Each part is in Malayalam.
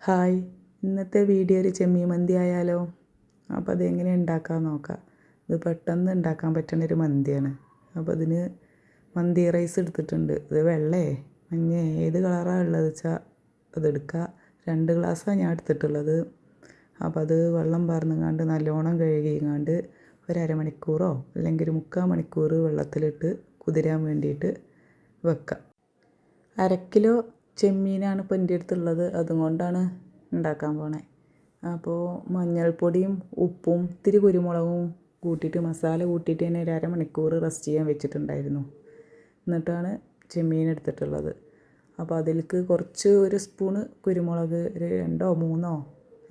ഹായ്, ഇന്നത്തെ വീഡിയോയിൽ ചെമ്മീൻ മന്തി ആയാലോ? അപ്പോൾ അതെങ്ങനെ ഉണ്ടാക്കാൻ നോക്കാം. ഇത് പെട്ടെന്ന് ഉണ്ടാക്കാൻ പറ്റുന്നൊരു മന്തിയാണ്. അപ്പോൾ അതിന് മന്തി റൈസ് എടുത്തിട്ടുണ്ട്. ഇത് വെള്ളേ മഞ്ഞ ഏത് കളറാണ് ഉള്ളത് വെച്ചാൽ അതെടുക്കുക. 2 ഗ്ലാസ്സാണ് ഞാൻ എടുത്തിട്ടുള്ളത്. അപ്പോൾ അത് വെള്ളം പാർന്നുങ്ങാണ്ട് നല്ലോണം കഴുകിങ്ങാണ്ട് ഒരു അരമണിക്കൂറോ അല്ലെങ്കിൽ ഒരു 3/4 മണിക്കൂർ വെള്ളത്തിലിട്ട് കുതിരാൻ വേണ്ടിയിട്ട് വെക്കാം. 1/2 കിലോ ചെമ്മീനാണ് ഇപ്പോൾ എൻ്റെ അടുത്തുള്ളത്. അതുകൊണ്ടാണ് ഉണ്ടാക്കാൻ പോണേ. അപ്പോൾ മഞ്ഞൾപ്പൊടിയും ഉപ്പും ഇത്തിരി കുരുമുളകും കൂട്ടിയിട്ട് മസാല കൂട്ടിയിട്ട് തന്നെ ഒരു അരമണിക്കൂർ റെസ്റ്റ് ചെയ്യാൻ വെച്ചിട്ടുണ്ടായിരുന്നു. എന്നിട്ടാണ് ചെമ്മീൻ എടുത്തിട്ടുള്ളത്. അപ്പോൾ അതിലേക്ക് കുറച്ച് ഒരു സ്പൂണ് കുരുമുളക്, ഒരു 2 3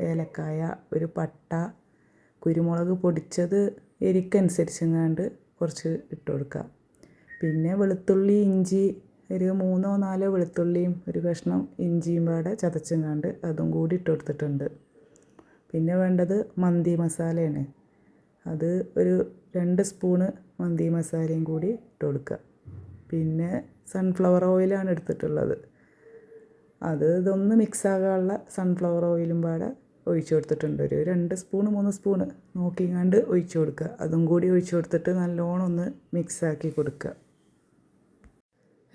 ഏലക്കായ, ഒരു പട്ട, കുരുമുളക് പൊടിച്ചത് എരിക്കനുസരിച്ചെങ്ങാണ്ട് കുറച്ച് ഇട്ട് കൊടുക്കുക. പിന്നെ വെളുത്തുള്ളി, ഇഞ്ചി, ഒരു 3 4 വെളുത്തുള്ളിയും ഒരു കഷ്ണം ഇഞ്ചിയും പാടെ ചതച്ചെങ്ങാണ്ട് അതും കൂടി ഇട്ട് കൊടുത്തിട്ടുണ്ട്. പിന്നെ വേണ്ടത് മന്തി മസാലയാണ്. അത് ഒരു 2 സ്പൂണ് മന്തി മസാലയും കൂടി ഇട്ട് കൊടുക്കുക. പിന്നെ സൺഫ്ലവർ ഓയിലാണ് എടുത്തിട്ടുള്ളത്. ഇതൊന്ന് മിക്സ് ആകാനുള്ള സൺഫ്ലവർ ഓയിലും പാടെ ഒഴിച്ച് കൊടുത്തിട്ടുണ്ട്. ഒരു 2 സ്പൂണ് 3 സ്പൂണ് നോക്കിങ്ങാണ്ട് ഒഴിച്ച് കൊടുക്കുക. അതും കൂടി ഒഴിച്ച് കൊടുത്തിട്ട് നല്ലോണം ഒന്ന് മിക്സാക്കി കൊടുക്കുക.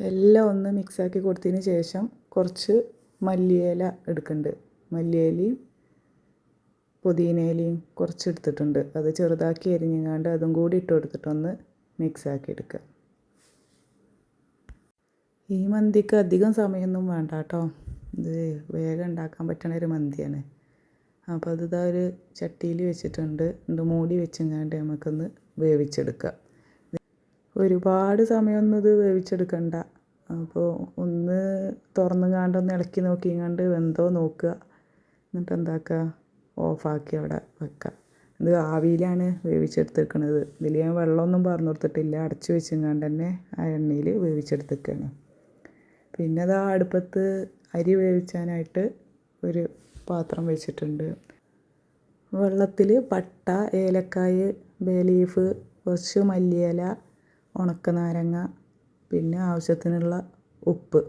എല്ലാം ഒന്ന് മിക്സാക്കി കൊടുത്തതിന് ശേഷം കുറച്ച് മല്ലിയില എടുക്കുന്നുണ്ട്. മല്ലിയിലയും പുതിനയിലയും കുറച്ച് എടുത്തിട്ടുണ്ട്. അത് ചെറുതാക്കി അരിഞ്ഞങ്ങാണ്ട് അതും കൂടി ഇട്ട് കൊടുത്തിട്ടൊന്ന് മിക്സാക്കി എടുക്കുക. ഈ മന്തിക്ക് അധികം സമയമൊന്നും വേണ്ട കേട്ടോ. ഇത് വേഗം ഉണ്ടാക്കാൻ പറ്റുന്ന ഒരു മന്തിയാണ്. അപ്പോൾ അതിതാ ഒരു ചട്ടിയിൽ വെച്ചിട്ടുണ്ട്. ഇത് മൂടി വെച്ചങ്ങാണ്ട് നമുക്കൊന്ന് വേവിച്ചെടുക്കാം. ഒരുപാട് സമയമൊന്നും ഇത് വേവിച്ചെടുക്കണ്ട. അപ്പോൾ ഒന്ന് തുറന്നുങ്ങാണ്ടൊന്ന് ഇളക്കി നോക്കിങ്ങാണ്ട് വെന്തോ നോക്കുക. എന്നിട്ട് എന്താക്കുക, ഓഫാക്കി അവിടെ വെക്കുക. ഇത് ആവിയിലാണ് വേവിച്ചെടുത്തിരിക്കുന്നത്. ഇതിൽ ഞാൻ വെള്ളമൊന്നും പാർന്ന് കൊടുത്തിട്ടില്ല. അടച്ചു വെച്ചങ്ങാണ്ട് തന്നെ ആ എണ്ണയിൽ വേവിച്ചെടുത്തിരിക്കുകയാണ്. പിന്നെ അത് അടുപ്പത്ത് അരി വേവിച്ചാനായിട്ട് ഒരു പാത്രം വെച്ചിട്ടുണ്ട്. വെള്ളത്തിൽ പട്ട, ഏലക്കായ്, ബേ ലീഫ്, കുറച്ച് മല്ലിയില, ഉണക്കനാരങ്ങ, പിന്നെ ആവശ്യത്തിനുള്ള ഉപ്പ്,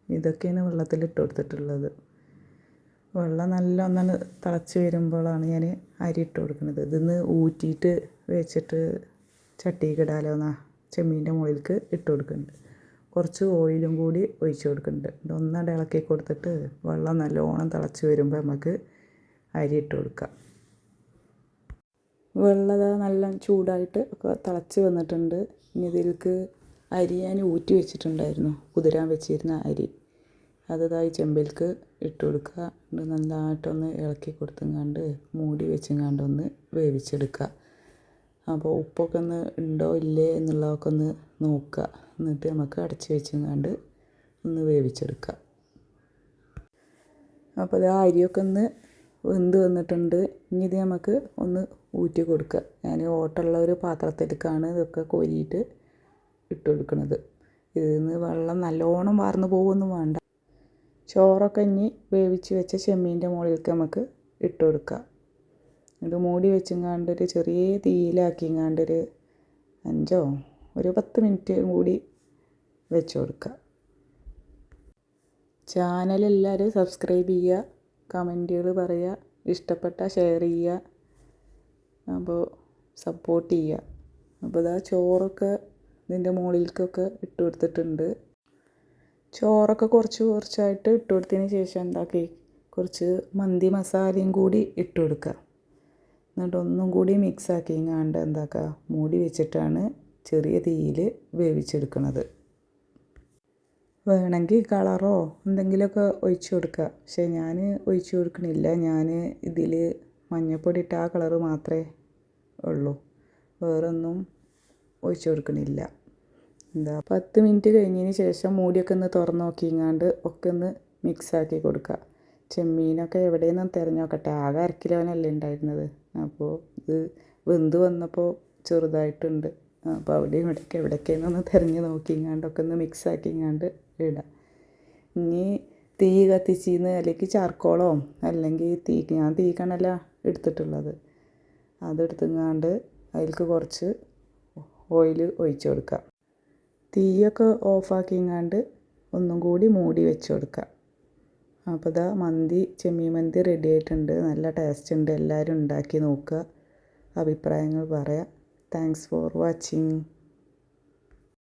ഇതൊക്കെയാണ് വെള്ളത്തിലിട്ട് കൊടുത്തിട്ടുള്ളത്. വെള്ളം നല്ല ഒന്നാണ് തിളച്ച് വരുമ്പോഴാണ് ഞാൻ അരി ഇട്ട് കൊടുക്കുന്നത്. ഇതിന്ന് ഊറ്റിയിട്ട് വെച്ചിട്ട് ചട്ടിക്ക് ഇടാലോന്നാ ചെമ്മീൻ്റെ മുകളിലേക്ക് ഇട്ട് കൊടുക്കുന്നുണ്ട്. കുറച്ച് ഓയിലും കൂടി ഒഴിച്ച് കൊടുക്കുന്നുണ്ട്. ഇതൊന്നണ്ട് ഇളക്കി കൊടുത്തിട്ട് വെള്ളം നല്ലോണം തിളച്ച് വരുമ്പോൾ നമുക്ക് അരി ഇട്ട് കൊടുക്കാം. വെള്ളം നല്ല ചൂടായിട്ട് ഒക്കെ തിളച്ച് വന്നിട്ടുണ്ട്. ഇനി ഇതിലേക്ക് അരി ഞാൻ ഊറ്റി വെച്ചിട്ടുണ്ടായിരുന്നു. കുതിരാൻ വെച്ചിരുന്ന അരി അതായി ചെമ്പിലേക്ക് ഇട്ട് കൊടുക്കുക. നന്നായിട്ടൊന്ന് ഇളക്കി കൊടുത്തുങ്ങാണ്ട് മൂടി വെച്ചുങ്ങാണ്ടൊന്ന് വേവിച്ചെടുക്കുക. അപ്പോൾ ഉപ്പൊക്കെ ഒന്ന് ഉണ്ടോ ഇല്ലേ എന്നുള്ളതൊക്കെ ഒന്ന് നോക്കുക. എന്നിട്ട് നമുക്ക് അടച്ച് വെച്ചുങ്ങാണ്ട് ഒന്ന് വേവിച്ചെടുക്കുക. അപ്പോൾ അത് അരിയൊക്കെ ഒന്ന് വെന്ത് വന്നിട്ടുണ്ട്. ഇനി ഇത് നമുക്ക് ഒന്ന് ഊറ്റി കൊടുക്കുക. ഞാൻ ഓട്ടമുള്ള ഒരു പാത്രത്തിലേക്കാണ് ഇതൊക്കെ കോരിയിട്ട് ഇട്ട് കൊടുക്കുന്നത്. ഇതിൽ നിന്ന് വെള്ളം നല്ലോണം വാർന്ന് പോകുമൊന്നും വേണ്ട. ചോറൊക്കെ ഇനി വേവിച്ച് വെച്ച ചെമ്മീൻ്റെ മുകളിലേക്ക് നമുക്ക് ഇട്ട് കൊടുക്കാം. ഇത് മൂടി വെച്ചങ്ങാണ്ട് ഒരു ചെറിയ തീയിലാക്കിങ്ങാണ്ട് ഒരു 10 മിനിറ്റ് കൂടി വെച്ച് കൊടുക്കുക. ചാനൽ എല്ലാവരും സബ്സ്ക്രൈബ് ചെയ്യുക, കമൻറ്റുകൾ പറയുക, ഇഷ്ടപ്പെട്ട ഷെയർ ചെയ്യുക. അപ്പോൾ സപ്പോർട്ട് ചെയ്യുക. അപ്പോൾ ഇതാ ചോറൊക്കെ ഇതിൻ്റെ മുകളിലേക്കൊക്കെ ഇട്ട് കൊടുത്തിട്ടുണ്ട്. ചോറൊക്കെ കുറച്ച് കുറച്ചായിട്ട് ഇട്ട് കൊടുത്തതിന് ശേഷം എന്താക്കി കുറച്ച് മന്തി മസാലയും കൂടി ഇട്ട് കൊടുക്കുക. എന്നിട്ട് ഒന്നും കൂടി മിക്സാക്കിങ്ങാണ്ട് എന്താക്കുക മൂടി വെച്ചിട്ടാണ് ചെറിയ തീയിൽ വേവിച്ചെടുക്കുന്നത്. വേണമെങ്കിൽ കളറോ എന്തെങ്കിലുമൊക്കെ ഒഴിച്ച് കൊടുക്കുക. പക്ഷേ ഞാൻ ഒഴിച്ച് കൊടുക്കണില്ല. ഞാൻ ഇതിൽ മഞ്ഞൾപ്പൊടി ഇട്ട ആ കളറ് മാത്രമേ ഉള്ളൂ. വേറൊന്നും ഒഴിച്ച് കൊടുക്കണില്ല. 10 മിനിറ്റ് കഴിഞ്ഞതിന് ശേഷം മൂടിയൊക്കെ ഒന്ന് തുറന്ന് നോക്കിങ്ങാണ്ട് ഒക്കെ ഒന്ന് മിക്സാക്കി കൊടുക്കുക. ചെമ്മീനൊക്കെ എവിടെയെന്നും തിരഞ്ഞ് നോക്കട്ടെ. ആകെ 1/2 കിലോനല്ലേ ഉണ്ടായിരുന്നത്. അപ്പോൾ ഇത് വെന്ത് വന്നപ്പോൾ ചെറുതായിട്ടുണ്ട്. അപ്പോൾ അവിടെയും ഇവിടെയൊക്കെ എവിടേക്കെന്നൊന്ന് തിരഞ്ഞ് നോക്കിങ്ങാണ്ടൊക്കെ ഒന്ന് മിക്സാക്കിങ്ങാണ്ട് ഇടാം. ഇനി തീ കത്തിച്ചിന്ന് അല്ലെങ്കിൽ ചാർക്കോളോ അല്ലെങ്കിൽ ഞാൻ തീക്കണല്ല എടുത്തിട്ടുള്ളത്. അതെടുത്തുങ്ങാണ്ട് അതിലേക്ക് കുറച്ച് ഓയിൽ ഒഴിച്ച് കൊടുക്കുക. തീയൊക്കെ ഓഫാക്കിങ്ങാണ്ട് ഒന്നും കൂടി മൂടി വെച്ച് കൊടുക്കുക. അപ്പോൾ ഇതാ മന്തി ചെമ്മീൻ മന്തി റെഡി ആയിട്ടുണ്ട്. നല്ല ടേസ്റ്റ് ഉണ്ട്. എല്ലാവരും ഉണ്ടാക്കി നോക്കുക, അഭിപ്രായങ്ങൾ പറയാം. Thanks for watching.